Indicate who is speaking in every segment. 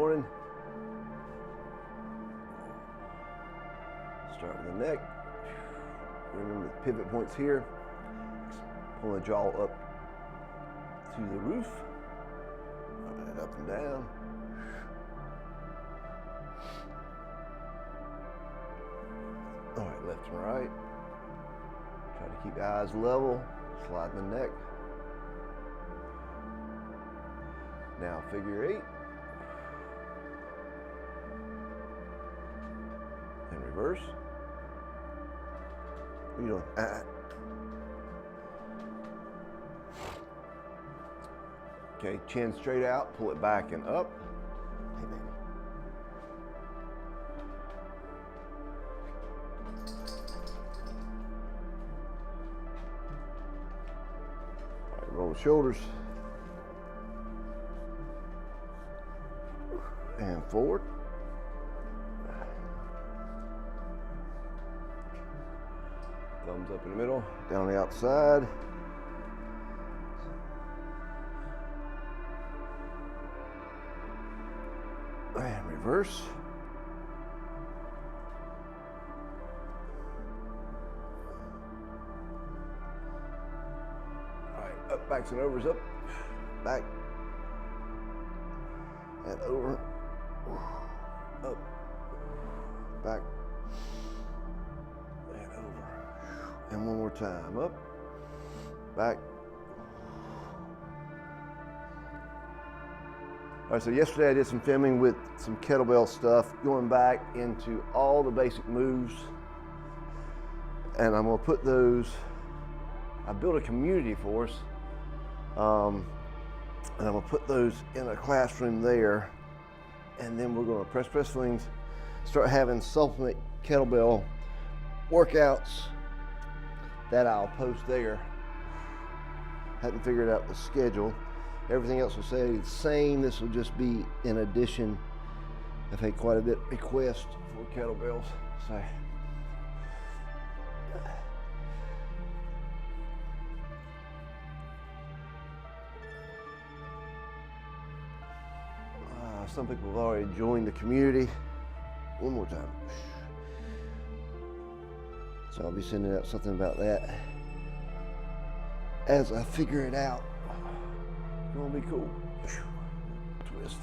Speaker 1: morning. Start with the neck. Remember the pivot points here. Pull the jaw up to the roof. And up and down. All right, left and right. Try to keep the eyes level. Slide the neck. Now figure 8. And reverse. What are you doing? Okay, chin straight out, pull it back and up. Hey, baby. All right, roll the shoulders. And forward. Thumbs up in the middle, down the outside. And reverse. All right, up, backs and overs, up, back, and over, up, back, and over. And one more time, up, back. All right, so yesterday I did some filming with some kettlebell stuff, going back into all the basic moves. And I'm gonna put those, I built a community for us. And I'm gonna put those in a classroom there. And then we're gonna press flings, start having supplement kettlebell workouts that I'll post there. Hadn't figured out the schedule. Everything else will stay the same. This will just be in addition. I've had quite a bit of requests for kettlebells. So some people have already joined the community. One more time. So I'll be sending out something about that as I figure it out. It's gonna be cool. Twist.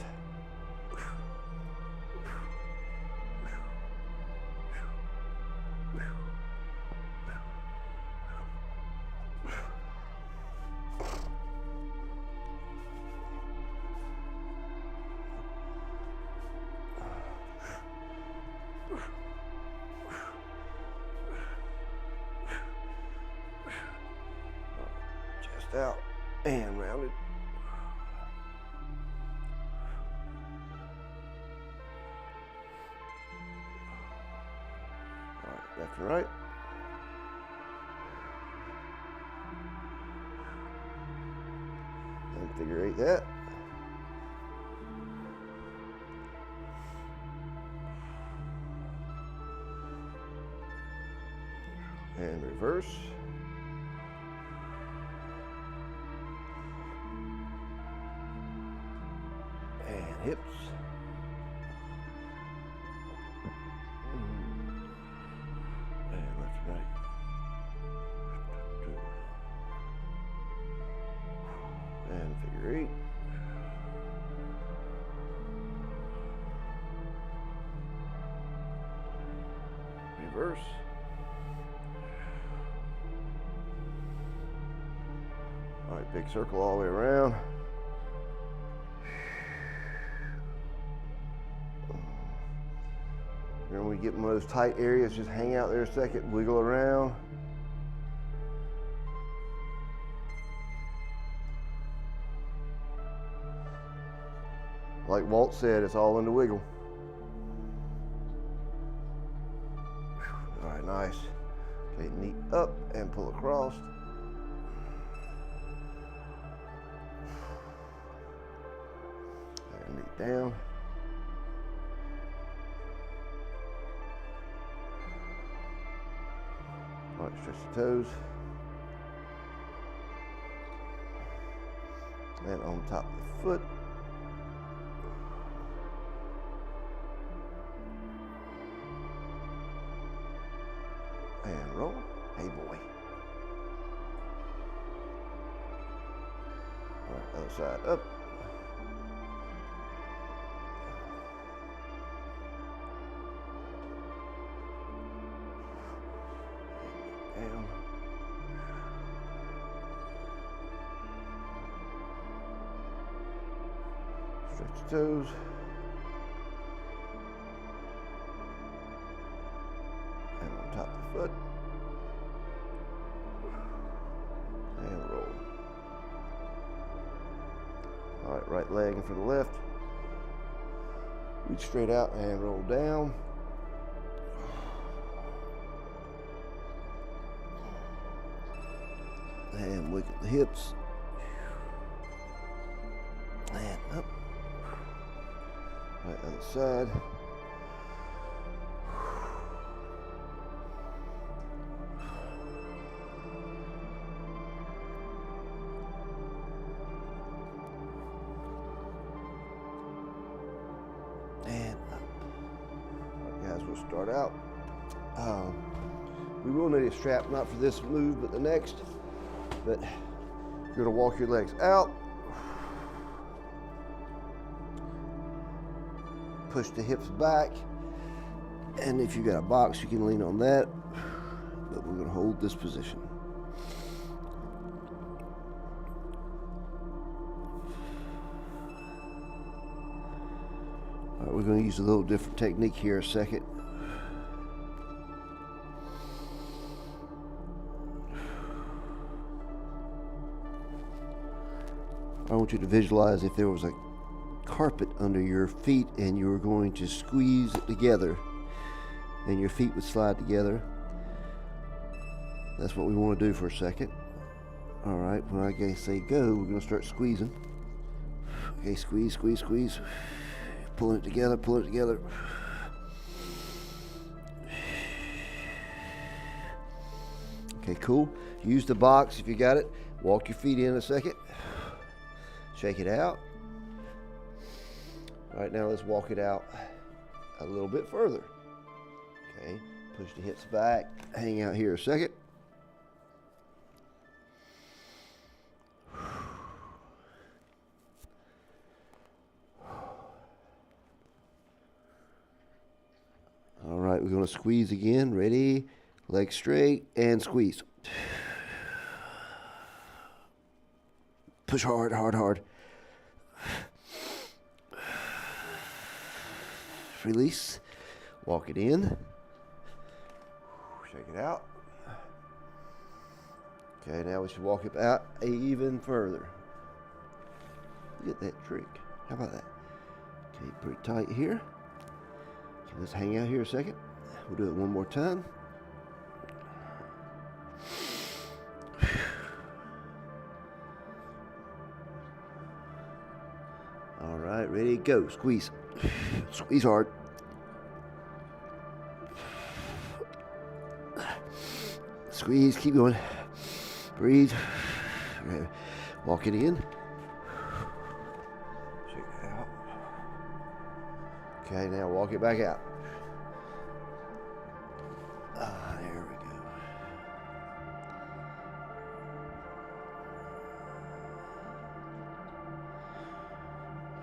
Speaker 1: Chest out and rounded. Left and right. And figure 8 that. And reverse. And hips. And figure 8. Reverse. All right, big circle all the way around. Remember, when we get in one of those tight areas, just hang out there a second, wiggle around. Like Walt said, it's all in the wiggle. All right, nice. Okay, knee up and pull across. And knee down. All right, stretch the toes. And on top of the foot. roll. Hey, boy. All right, other side up. Down. Stretch your toes. And on top of the foot. And roll. All right, right leg in for the left. Reach straight out and roll down. And wiggle the hips. And up. Right, other side. And up. All right, guys, we'll start out. We will need a strap, not for this move, but the next. But you're going to walk your legs out. Push the hips back. And if you got a box, you can lean on that. But we're going to hold this position. All right, we're going to use a little different technique here a second. I want you to visualize if there was a carpet under your feet and you were going to squeeze it together and your feet would slide together. That's what we want to do for a second. All right, when I say go, we're going to start squeezing. Okay, squeeze, squeeze, squeeze. Pulling it together, pulling it together. Okay, cool. Use the box if you got it. Walk your feet in a second. Shake it out. All right, now let's walk it out a little bit further. Okay, push the hips back. Hang out here a second. All right, we're going to squeeze again. Ready? Legs straight and squeeze. Push hard, hard, hard. Release. Walk it in. Shake it out. Okay, now we should walk it out even further. Look at that trick. How about that? Okay, pretty tight here. Okay, let's hang out here a second. We'll do it one more time. All right, ready, go. Squeeze. Squeeze hard. Squeeze, keep going. Breathe. Okay. Walk it in. Shake it out. Okay, now walk it back out. There we go.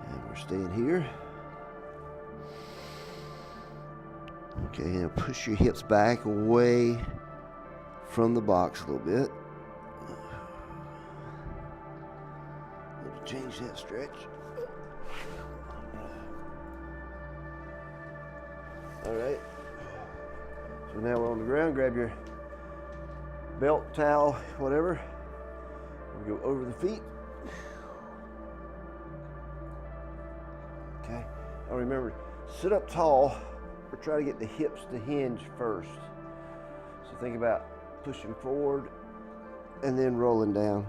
Speaker 1: And we're staying here. Okay, now push your hips back away from the box a little bit. Change that stretch. All right. So now we're on the ground. Grab your belt, towel, whatever. We'll go over the feet. Okay. Now remember, sit up tall or try to get the hips to hinge first. So think about pushing forward and then rolling down.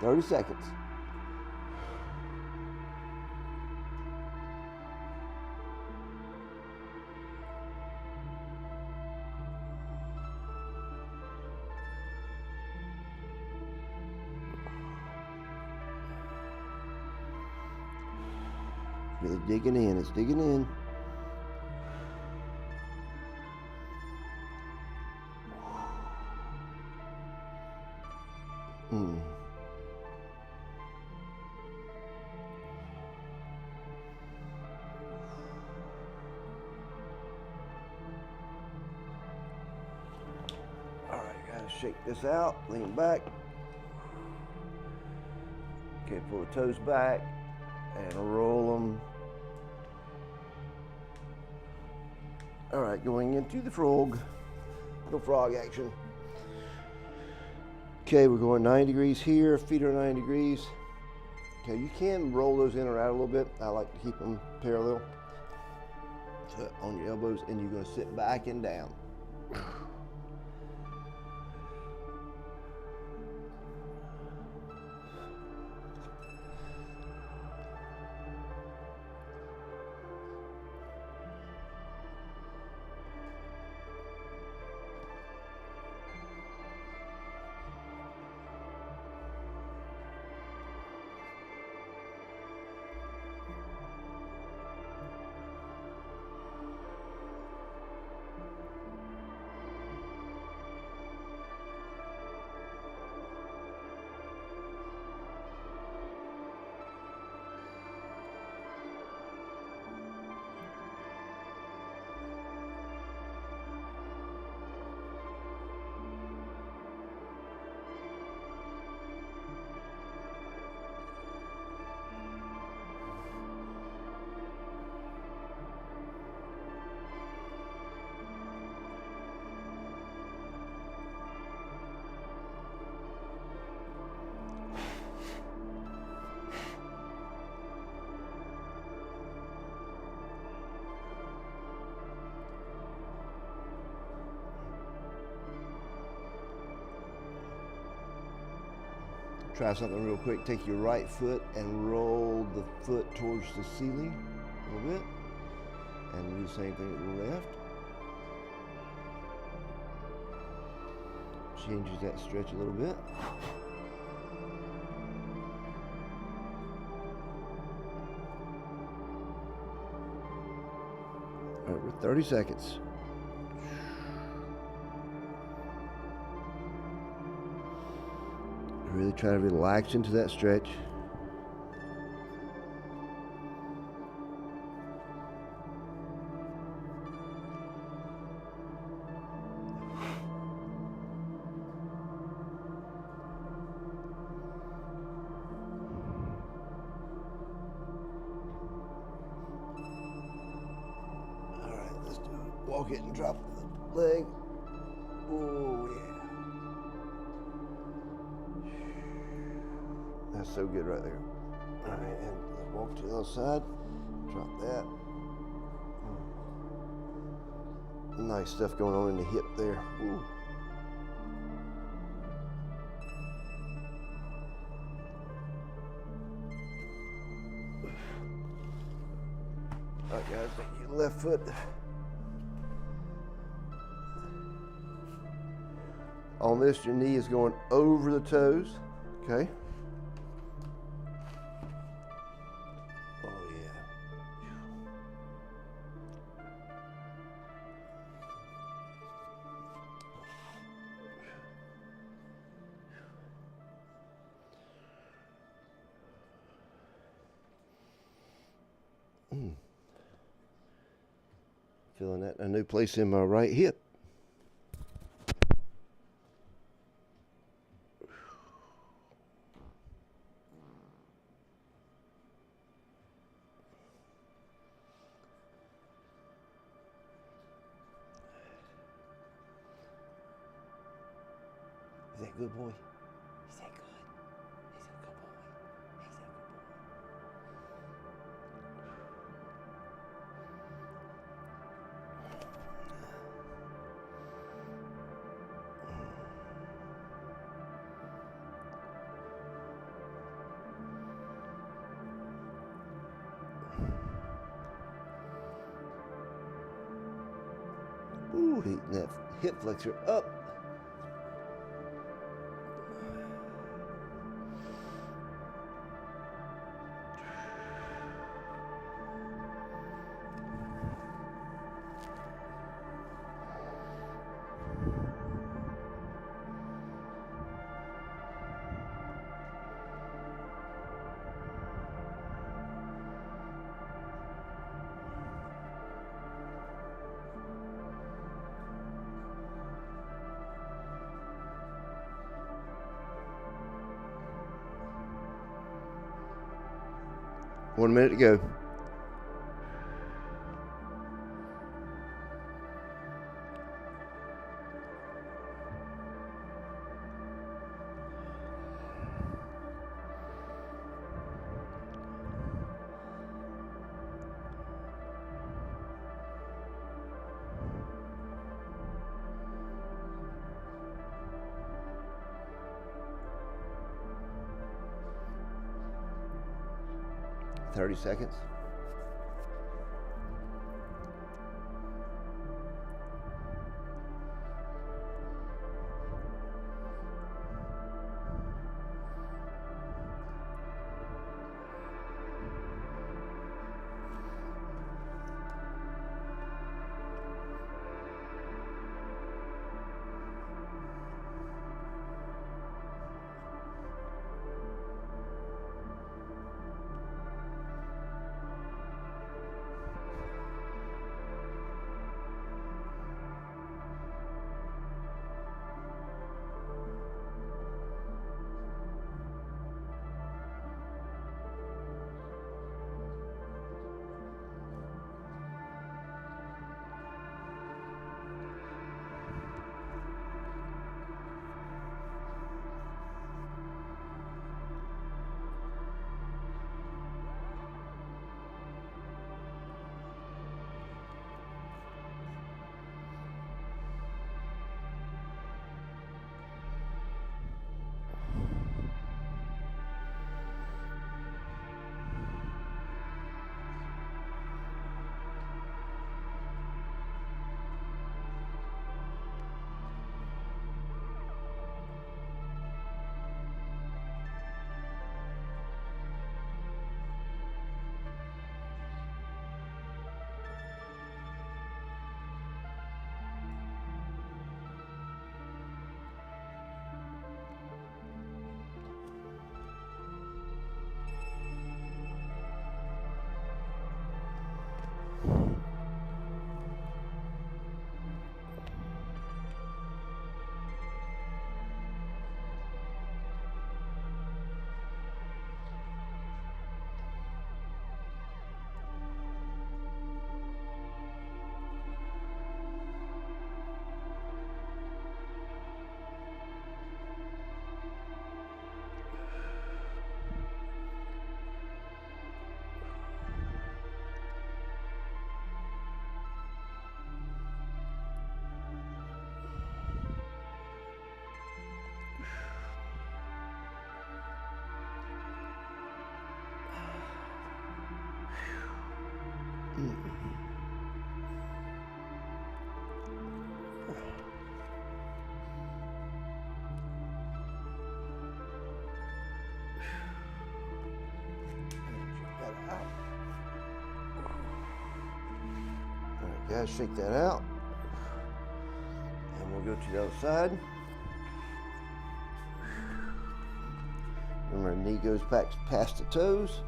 Speaker 1: 30 seconds. Really digging in, it's digging in. All right, gotta shake this out, lean back. Okay, pull the toes back and roll them. All right, going into the frog. Little frog action. Okay, we're going 90 degrees here, feet are 90 degrees. Okay, you can roll those in or out a little bit. I like to keep them parallel. So on your elbows, and you're gonna sit back and down. Try something real quick. Take your right foot and roll the foot towards the ceiling a little bit. And do the same thing with the left. Changes that stretch a little bit. All right, we're 30 seconds. Really try to relax into that stretch. All right, let's do it. Walk it and drop the leg. Oh, yeah. That's so good right there. All right, and let's walk to the other side. Drop that. Nice stuff going on in the hip there. Ooh. All right, guys, take your left foot. On this, your knee is going over the toes, okay? Feeling that in a new place in my right hip. Is that good, boy? Is that good? He's a good boy. He's a good boy. Heating that hip flexor up. One minute to go. Thirty seconds. Guys, shake that out. And we'll go to the other side. Remember, knee goes back past the toes.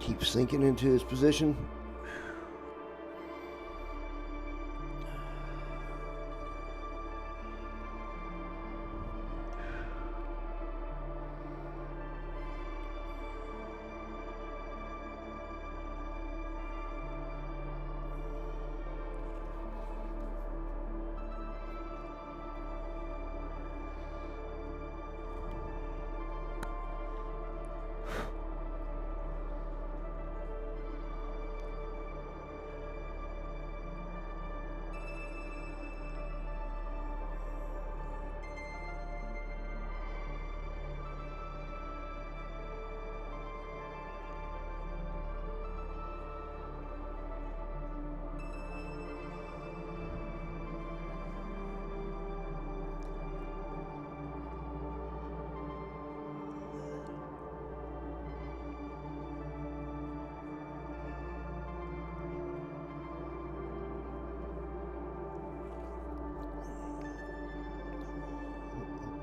Speaker 1: Keep sinking into this position.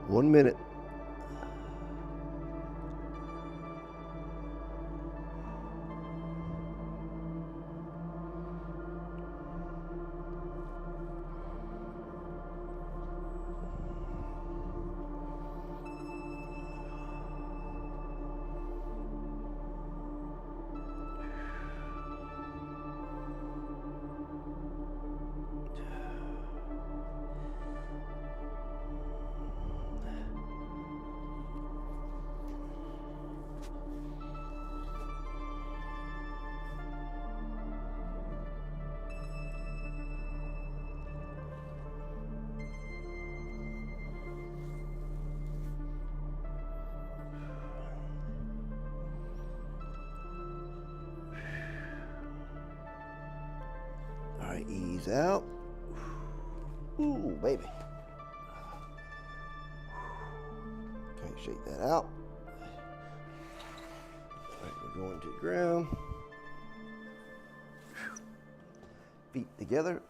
Speaker 1: One minute. All right, ease out. Ooh, baby. Okay, shake that out. All right, we're going to the ground. Feet together.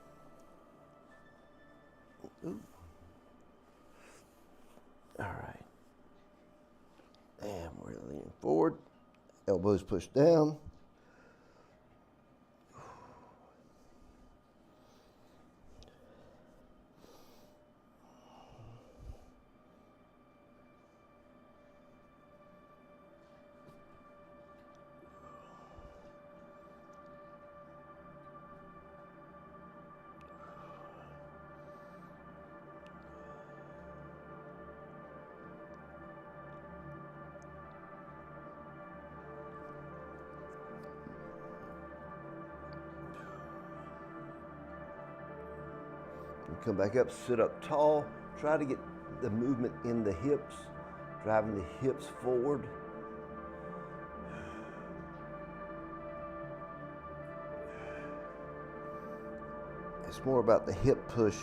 Speaker 1: Ooh. All right. And we're leaning forward. Elbows pushed down. Come back up, sit up tall. Try to get the movement in the hips, driving the hips forward. It's more about the hip push.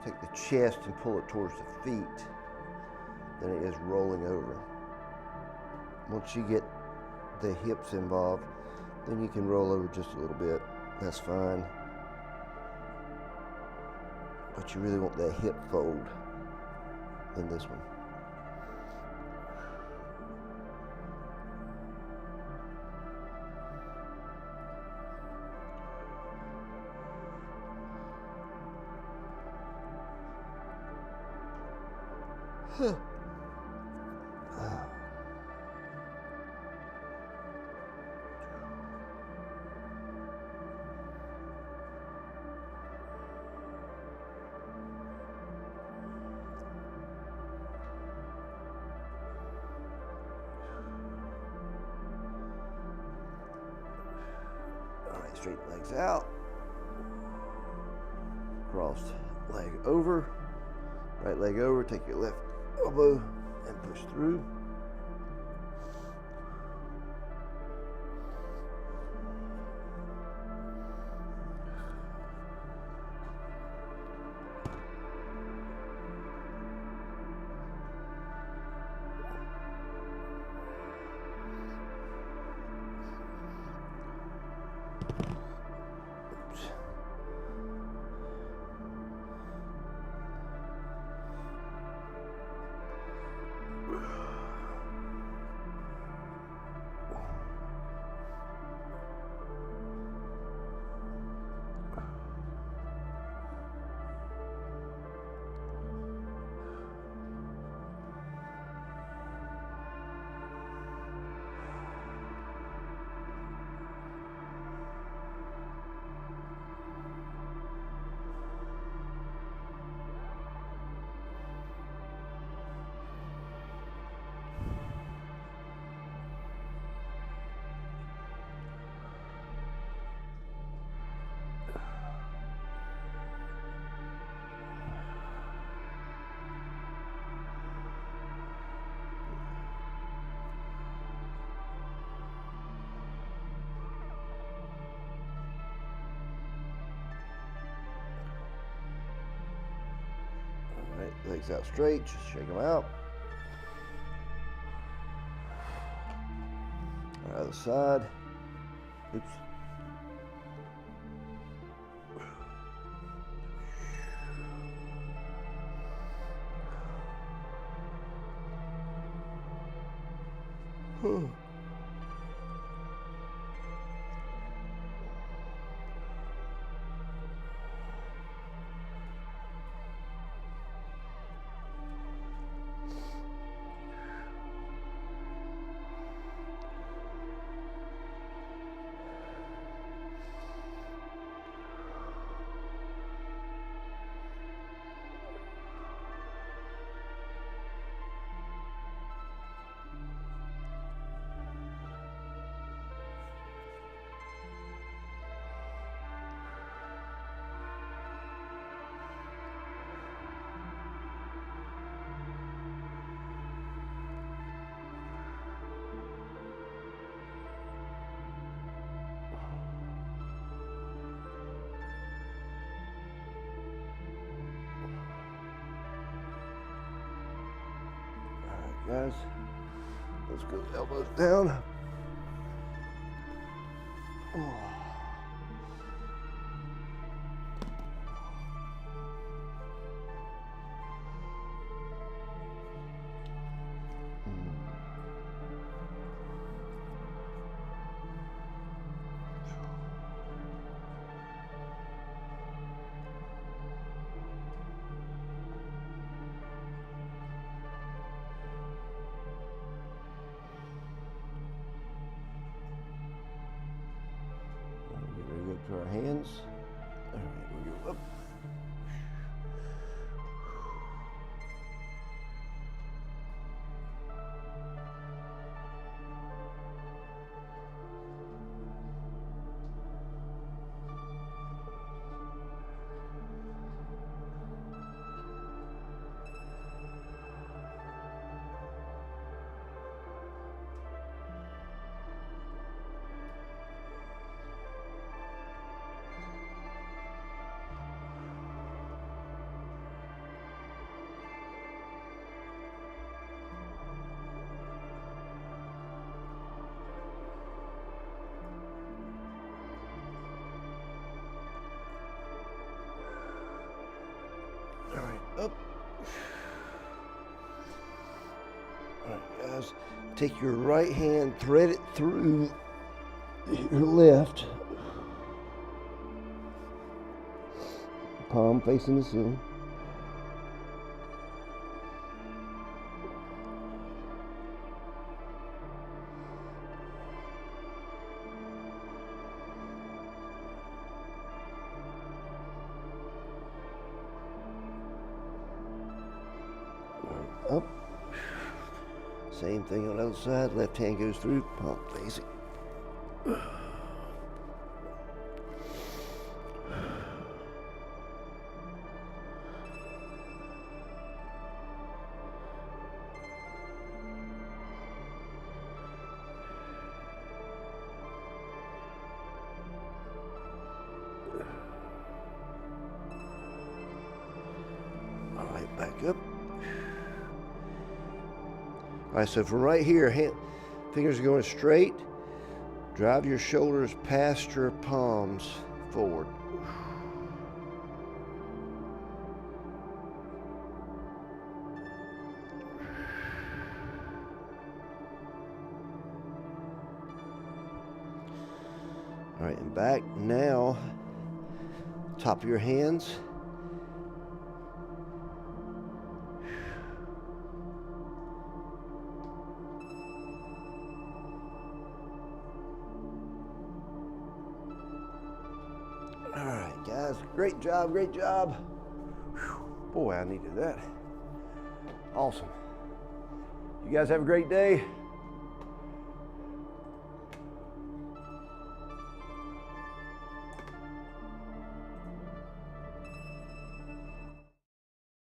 Speaker 1: Take the chest and pull it towards the feet than it is rolling over. Once you get the hips involved, then you can roll over just a little bit. That's fine. But you really want that hip fold in this one. Huh. Straight legs out, crossed leg over, right leg over, take your left elbow and push through. Legs out straight, just shake them out. All right, other side. Oops. Guys, let's go elbows down. To our hands. All right, we'll go up. Up. All right, guys, take your right hand, thread it through your left, palm facing the ceiling. Up. Same thing on the other side. Left hand goes through, palm facing. All right, back up. All right, so from right here, fingers are going straight. Drive your shoulders past your palms forward. All right, and back now, top of your hands. All right, guys, great job, great job. Whew. Boy, I needed that. Awesome. You guys have a great day.